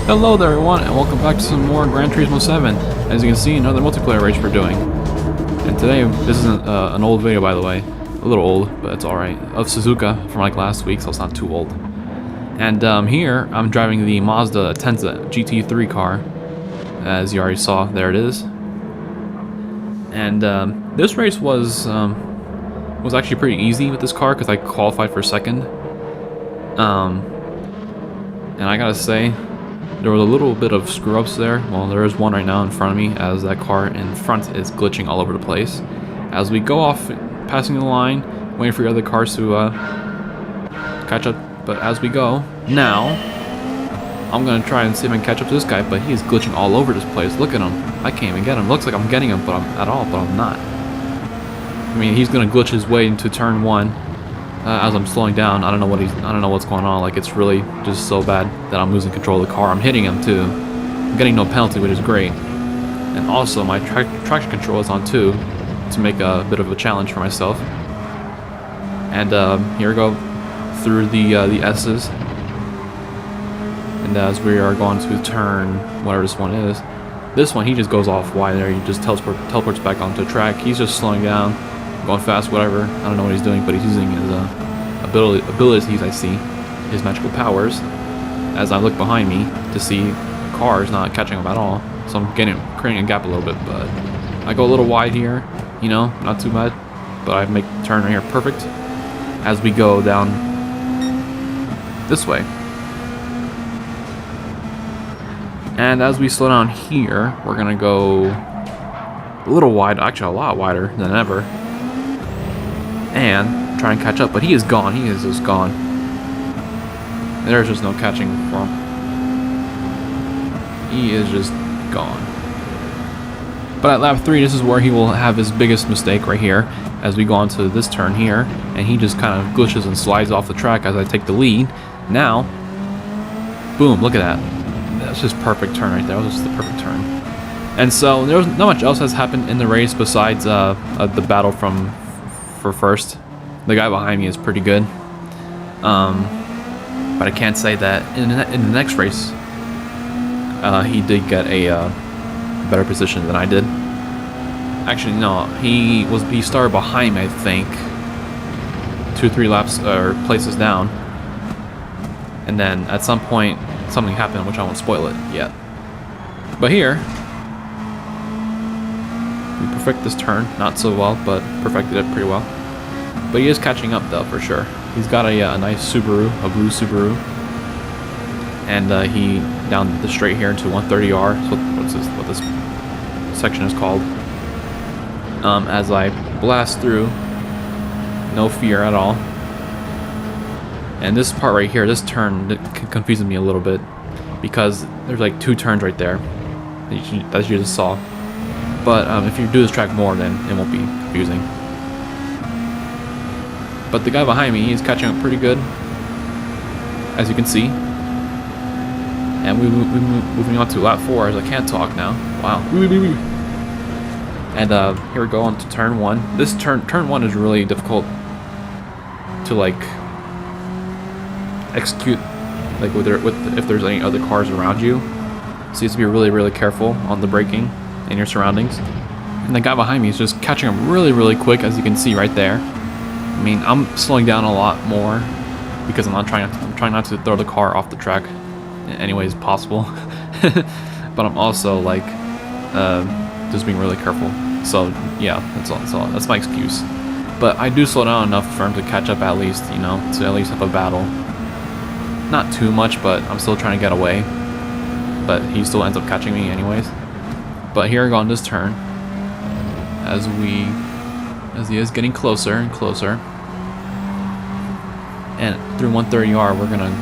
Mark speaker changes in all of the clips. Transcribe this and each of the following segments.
Speaker 1: Hello there everyone, and welcome back to some more Gran Turismo 7. As you can see, another multiplayer race we're doing. And today, this is an old video by the way. A little old, but it's alright. Of Suzuka from like last week, so it's not too old. And here, I'm driving the Mazda Atenza GT3 car. As you already saw, there it is. And this race was actually pretty easy with this car because I qualified for second. And I gotta say, there was a little bit of screw-ups there. Well, there is one right now in front of me, as that car in front is glitching all over the place. As we go off, passing the line, waiting for the other cars to catch up. But as we go, now, I'm gonna try and see if I can catch up to this guy, but he's glitching all over this place. Look at him. I can't even get him. Looks like I'm getting him, but I'm not. I mean, he's gonna glitch his way into turn one. As I'm slowing down, I don't know what's going on. Like, it's really just so bad that I'm losing control of the car. I'm hitting him too. I'm getting no penalty, which is great. And also, my traction control is on too, to make a bit of a challenge for myself. And here we go through the S's. And as we are going to turn whatever this one is, this one he just goes off wide there. He just teleports back onto the track. He's just slowing down. Going fast, whatever. I don't know what he's doing, but he's using his abilities, I see. His magical powers. As I look behind me to see cars not catching him at all. So I'm creating a gap a little bit, but I go a little wide here. You know, not too bad. But I make the turn right here perfect. As we go down this way. And as we slow down here, we're gonna go a little wide, actually a lot wider than ever. And try and catch up, but he is gone. He is just gone. There's just no catching for him. He is just gone. But at lap 3, this is where he will have his biggest mistake right here, as we go on to this turn here, and he just kind of glitches and slides off the track as I take the lead. Now, boom, look at that. That's just perfect turn right there. That was just the perfect turn. And so there's not much else has happened in the race besides the battle for first. The guy behind me is pretty good, but I can't say that in the next race he did get a better position than I did. Actually, no, he started behind me, I think, 2-3 laps or places down, and then at some point something happened which I won't spoil it yet. But here we perfect this turn, not so well, but perfected it pretty well. But he is catching up though, for sure. He's got a nice Subaru, a blue Subaru. And he down the straight here into 130R, that's what this section is called. As I blast through, no fear at all. And this part right here, this turn, confuses me a little bit, because there's like 2 turns right there that you just saw. But if you do this track more, then it won't be confusing. But the guy behind me, he's catching up pretty good, as you can see. And we're moving on to lap 4, as I can't talk now. Wow. And here we go on to turn 1. This turn 1 is really difficult to like execute, like if there's any other cars around you. So you have to be really careful on the braking in your surroundings. And the guy behind me is just catching up really quick, as you can see right there. I mean, I'm slowing down a lot more because I'm trying not to throw the car off the track in any ways possible. But I'm also like just being really careful. So yeah, that's all. That's my excuse. But I do slow down enough for him to catch up at least, you know, to at least have a battle. Not too much, but I'm still trying to get away. But he still ends up catching me anyways. But here we go on this turn, as he is getting closer and closer. And through 130R, we're gonna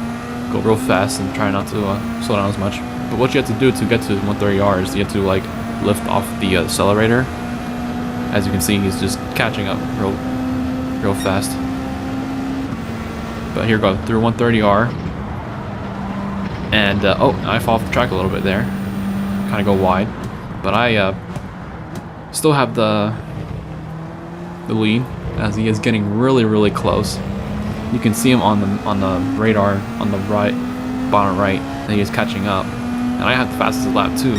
Speaker 1: go real fast and try not to slow down as much. But what you have to do to get to 130R is you have to like lift off the accelerator. As you can see, he's just catching up real fast. But here we go through 130R, and oh, I fall off the track a little bit there. Kind of go wide, but I still have the lead, as he is getting really close. You can see him on the radar on the bottom right, and he is catching up. and I had the fastest lap too.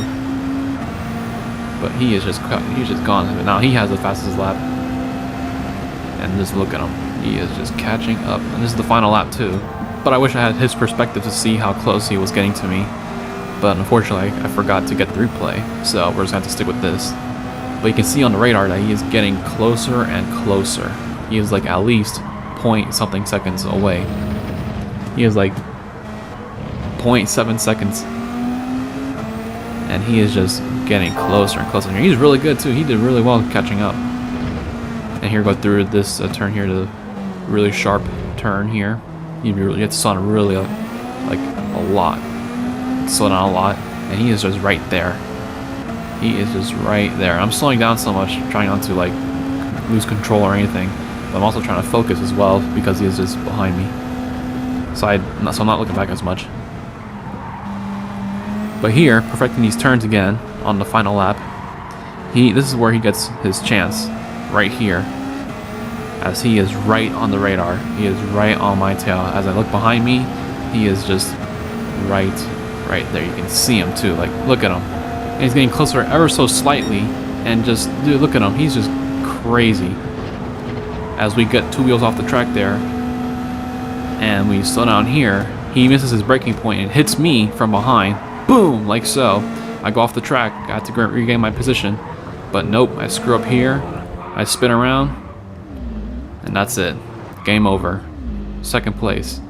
Speaker 1: But he's just gone. But now he has the fastest lap, and just look at him. He is just catching up, and this is the final lap too. But I wish I had his perspective to see how close he was getting to me. But unfortunately, I forgot to get the replay, so we're just going to have to stick with this. But you can see on the radar that he is getting closer and closer. He is like at least point something seconds away. He is like 0.7 seconds. And he is just getting closer and closer. He's really good too. He did really well catching up. And here, go through this turn here to the really sharp turn here. You have to slow down really like a lot. Slow down a lot, and he is just right there. He is just right there. I'm slowing down so much, trying not to like lose control or anything, but I'm also trying to focus as well because he is just behind me. So I'm not looking back as much. But here, perfecting these turns again on the final lap, this is where he gets his chance, right here, as he is right on the radar. He is right on my tail. As I look behind me, he is just right there. You can see him too. Like, look at him. And he's getting closer ever so slightly, and just, dude, look at him. He's just crazy. As we get 2 wheels off the track there, and we slow down here, he misses his braking point and hits me from behind. Boom, like so. I go off the track. I have to regain my position, but nope. I screw up here. I spin around, and that's it. Game over. Second place.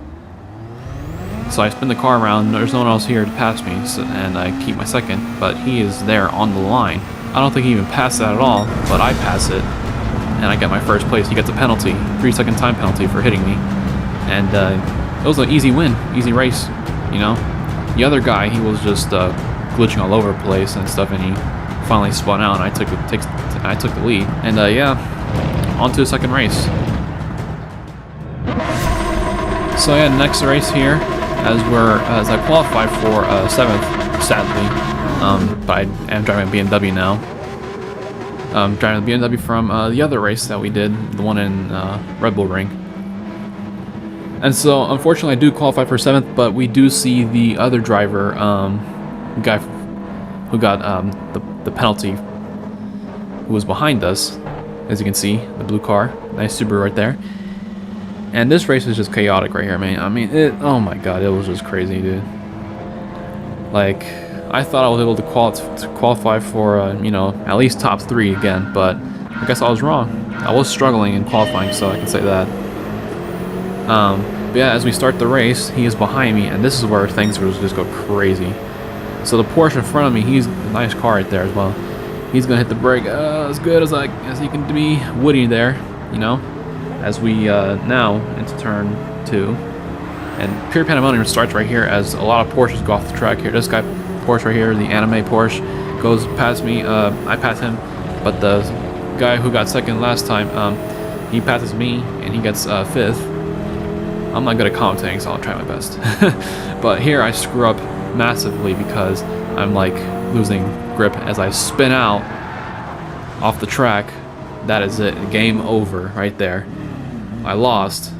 Speaker 1: So I spin the car around, there's no one else here to pass me, and I keep my second, but he is there on the line. I don't think he even passed that at all, but I pass it, and I get my first place. He gets a penalty, 3-second time penalty for hitting me, and it was an easy win, easy race, you know. The other guy, he was just glitching all over the place and stuff, and he finally spun out, and I took the lead, and yeah, on to the second race. So yeah, next race here. As I qualified for 7th, sadly, but I am driving a BMW now. Driving a BMW from the other race that we did, the one in Red Bull Ring. And so, unfortunately, I do qualify for 7th, but we do see the other driver, guy who got the penalty, who was behind us, as you can see, the blue car, nice Subaru right there. And this race is just chaotic right here, man. I mean, oh my god, it was just crazy, dude. Like, I thought I was able to qualify for, you know, at least top 3 again, but I guess I was wrong. I was struggling in qualifying, so I can say that. But yeah, as we start the race, he is behind me, and this is where things will just go crazy. So the Porsche in front of me, he's a nice car right there as well. He's gonna hit the brake as good as he can be. Woody there, you know. As we now into turn 2, and pure pandemonium starts right here as a lot of Porsches go off the track here. This guy Porsche right here, the anime Porsche, goes past me. I pass him, but the guy who got second last time, he passes me and he gets 5th. I'm not good at commentating, so I'll try my best. But here I screw up massively because I'm like losing grip as I spin out off the track. That is it. Game over right there. I lost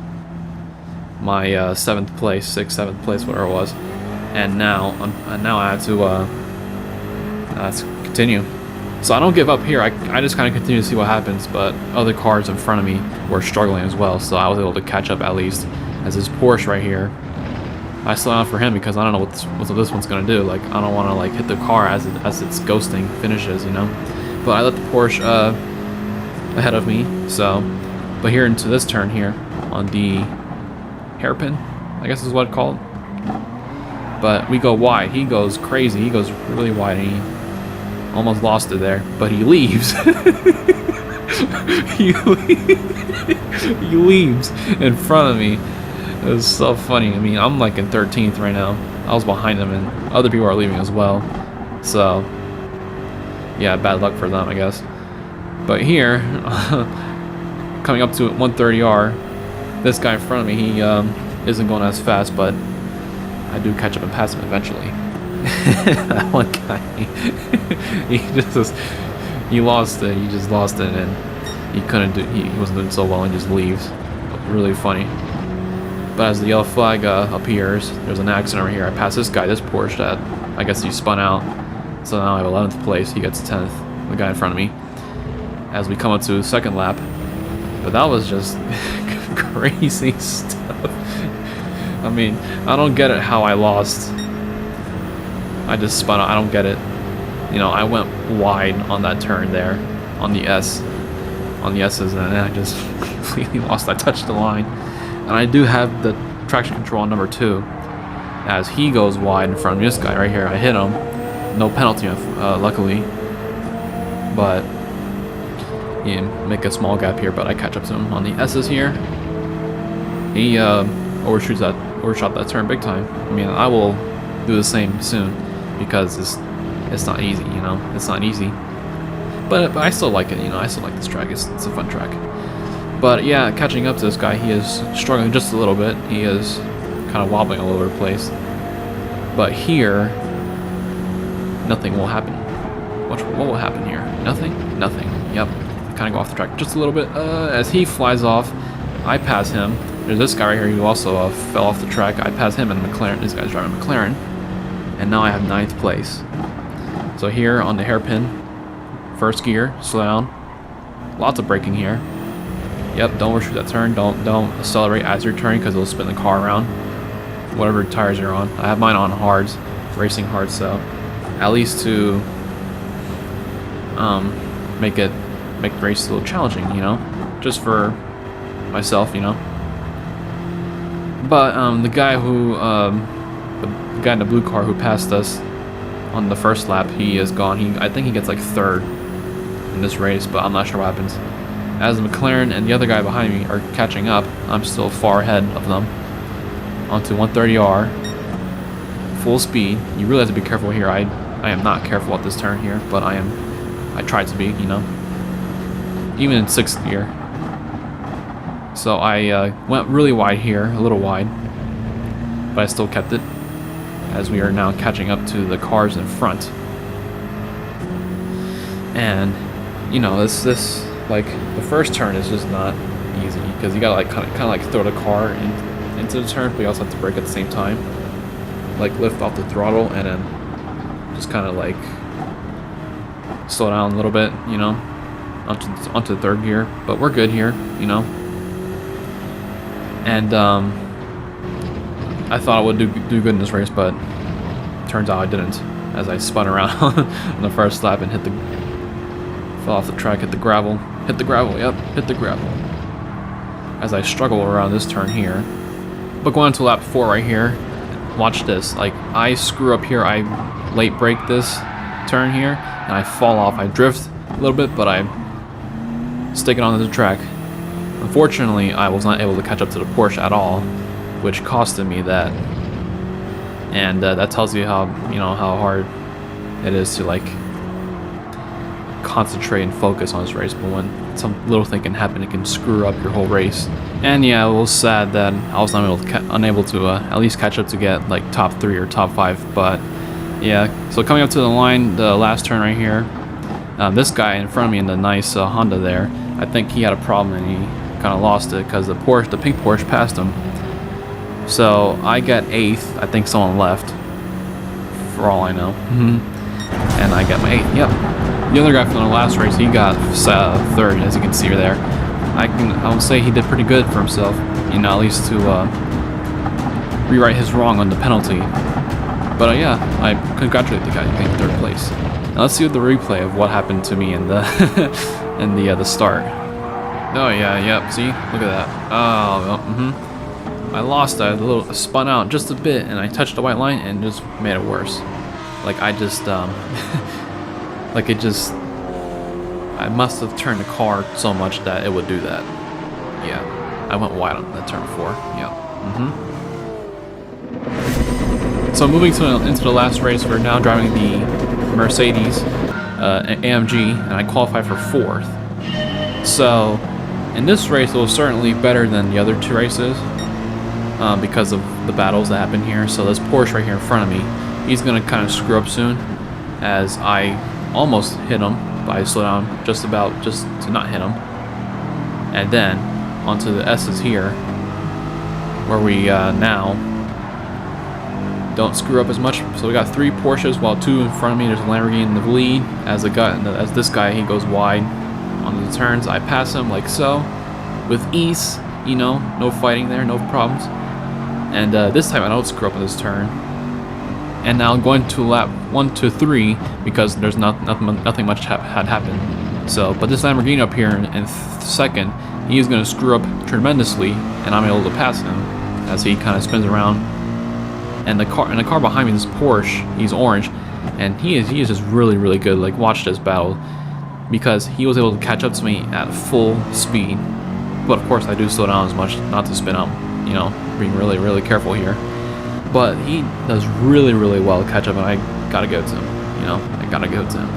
Speaker 1: my 7th place, 6th, 7th place, whatever it was, and now I have to let's continue. So I don't give up here. I just kind of continue to see what happens, but other cars in front of me were struggling as well, so I was able to catch up at least. As this Porsche right here, I slow down for him because I don't know what this one's gonna do. Like, I don't want to like hit the car as it's ghosting finishes, you know. But I let the Porsche ahead of me. So, but here into this turn here on the hairpin, I guess is what it's called. But we go wide. He goes crazy. He goes really wide, and he almost lost it there. But he leaves. he leaves in front of me. It was so funny. I mean, I'm like in 13th right now. I was behind him, and other people are leaving as well. So, yeah, bad luck for them, I guess. But here, coming up to 130R, this guy in front of me, he isn't going as fast, but I do catch up and pass him eventually. That one guy, he lost it. He just lost it, and he wasn't doing so well, and just leaves. Really funny. But as the yellow flag appears, there's an accident over here. I pass this guy, this Porsche that I guess he spun out. So now I have 11th place. He gets 10th. The guy in front of me. As we come up to the second lap. But that was just crazy stuff. I mean, I don't get it how I lost. I just spun out. I don't get it. You know, I went wide on that turn there, on the S, on the S's, and I just completely lost. I touched the line, and I do have the traction control on number 2, as he goes wide in front of this guy right here. I hit him, no penalty, luckily, but yeah, make a small gap here. But I catch up to him on the S's here. He overshot that turn big time. I mean, I will do the same soon because it's not easy, you know. It's not easy, but I still like it, you know. I still like this track. It's a fun track. But yeah, catching up to this guy, he is struggling just a little bit. He is kind of wobbling all over the place. But here, nothing will happen. What will happen here? Nothing. Yep. Kind of go off the track just a little bit. As he flies off, I pass him. There's this guy right here who also fell off the track. I pass him in a McLaren. This guy's driving a McLaren. And now I have 9th place. So here on the hairpin, first gear, slow down. Lots of braking here. Yep, don't overshoot that turn. Don't accelerate as you're turning because it'll spin the car around. Whatever tires you're on. I have mine on hards, racing hards, so at least to make the race a little challenging, you know, just for myself, you know. But the guy in the blue car who passed us on the first lap, he is gone. I think he gets like 3rd in this race, but I'm not sure what happens. As the McLaren and the other guy behind me are catching up, I'm still far ahead of them. Onto 130R, full speed. You really have to be careful here. I am not careful at this turn here, but I tried to be, you know. Even in 6th gear. So I went really wide here, a little wide, but I still kept it, as we are now catching up to the cars in front. And you know, this like the first turn is just not easy because you gotta like kind of like throw the car into the turn, but you also have to brake at the same time, like lift off the throttle and then just kind of like slow down a little bit, you know, onto the 3rd gear. But we're good here, you know. And I thought I would do good in this race, but turns out I didn't, as I spun around on the first lap and fell off the track, hit the gravel, hit the gravel, as I struggle around this turn here. But going into lap 4 right here, watch this, like I screw up here, I late brake this turn here, and I fall off. I drift a little bit, but I stick it onto the track. Unfortunately, I was not able to catch up to the Porsche at all, which costed me that. And that tells you how hard it is to like concentrate and focus on this race. But when some little thing can happen, it can screw up your whole race. And yeah, it was sad that I was unable to at least catch up to get like top 3 or top 5. But yeah, so coming up to the line, the last turn right here, this guy in front of me in the nice Honda there, I think he had a problem and he kind of lost it because the pink Porsche passed him. So I got 8th. I think someone left, for all I know. And I got my 8th. Yep. The other guy from the last race, he got 3rd, as you can see there. I would say he did pretty good for himself, you know, at least to rewrite his wrong on the penalty. But yeah, I congratulate the guy getting 3rd place. Now let's see the replay of what happened to me in the in the start. Oh yeah, yep. See, look at that. Oh, I lost. I spun out just a bit, and I touched the white line, and just made it worse. Like I just like it just. I must have turned the car so much that it would do that. Yeah, I went wide on that turn 4. Yeah. So moving into the last race, we're now driving the Mercedes AMG, and I qualified for 4th. So in this race, it was certainly better than the other 2 races because of the battles that happened here. So this Porsche right here in front of me, he's gonna kind of screw up soon, as I almost hit him, but I slowed down just to not hit him. And then onto the S's here, where we now don't screw up as much. So we got 3 Porsches, while 2 in front of me. There's a Lamborghini in the lead. As this guy, he goes wide on the turns. I pass him like so, with ease. You know, no fighting there, no problems. And this time I don't screw up on this turn. And now going to lap 1 to 3 because there's nothing much had happened. So, but this Lamborghini up here in second, he is going to screw up tremendously, and I'm able to pass him as he kind of spins around. And the car behind me, this Porsche, he's orange, and he is just really good. Like, watch this battle, because he was able to catch up to me at full speed. But of course I do slow down as much not to spin up, you know, being really careful here. But he does really well to catch up, and I gotta give it to him, you know, I gotta give it to him.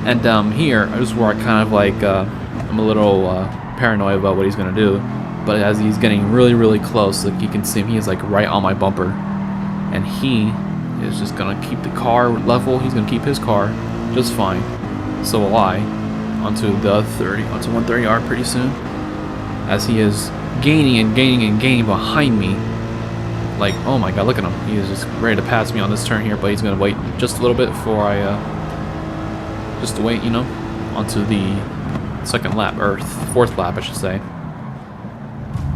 Speaker 1: And here is where I kind of like, I'm a little paranoid about what he's gonna do. But as he's getting really close, like you can see him, he is like right on my bumper. And he is just gonna keep the car level. He's gonna keep his car just fine. So will I, onto 130R pretty soon. As he is gaining behind me. Like, oh my god, look at him. He is just ready to pass me on this turn here, but he's gonna wait just a little bit before I, just to wait, you know, onto the second lap, or fourth lap, I should say.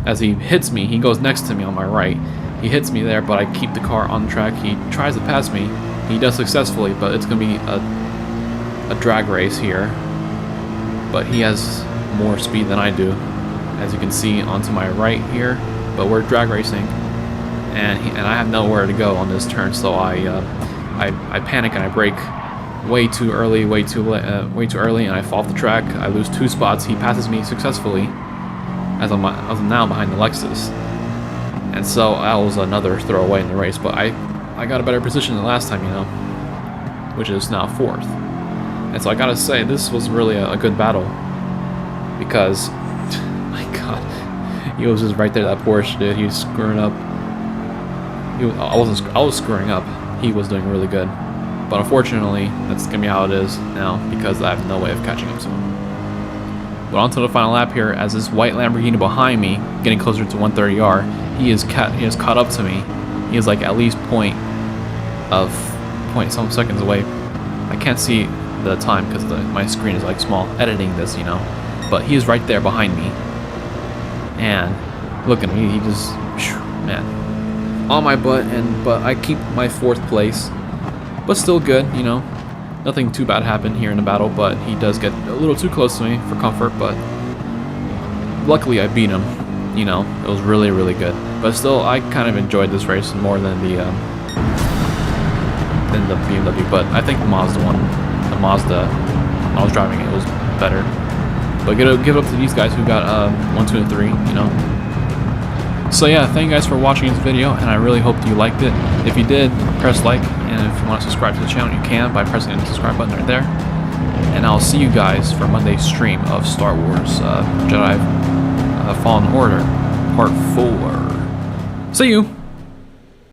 Speaker 1: As he hits me, he goes next to me on my right. He hits me there, but I keep the car on track. He tries to pass me. He does successfully, but it's gonna be a drag race here. But he has more speed than I do, as you can see onto my right here. But we're drag racing, and I have nowhere to go on this turn, so I panic and I brake way too early, way too early, and I fall off the track. I lose 2 spots. He passes me successfully, as I'm now behind the Lexus. And so that was another throwaway in the race, but I got a better position than last time, you know, which is now 4th. And so I gotta say, this was really a good battle, because, my god, he was just right there, that Porsche, dude. He was screwing up. I was screwing up. He was doing really good. But unfortunately, that's gonna be how it is now, because I have no way of catching him soon. But on to the final lap here, as this white Lamborghini behind me, getting closer to 130R, he is caught up to me. He is like at least point some seconds away. I can't see the time because my screen is like small, editing this, you know. But he is right there behind me. And look at me, he just, man, on my butt. But I keep my 4th place, but still good, you know. Nothing too bad happened here in the battle, but he does get a little too close to me for comfort. But luckily I beat him. You know, it was really good. But still, I kind of enjoyed this race more than the BMW. But I think the Mazda one, when I was driving it, was better. But give it up to these guys who got 1, 2, and 3. You know. So yeah, thank you guys for watching this video, and I really hope you liked it. If you did, press like, and if you want to subscribe to the channel, you can by pressing the subscribe button right there. And I'll see you guys for Monday's stream of Star Wars Jedi Fallen Order Part 4. See you!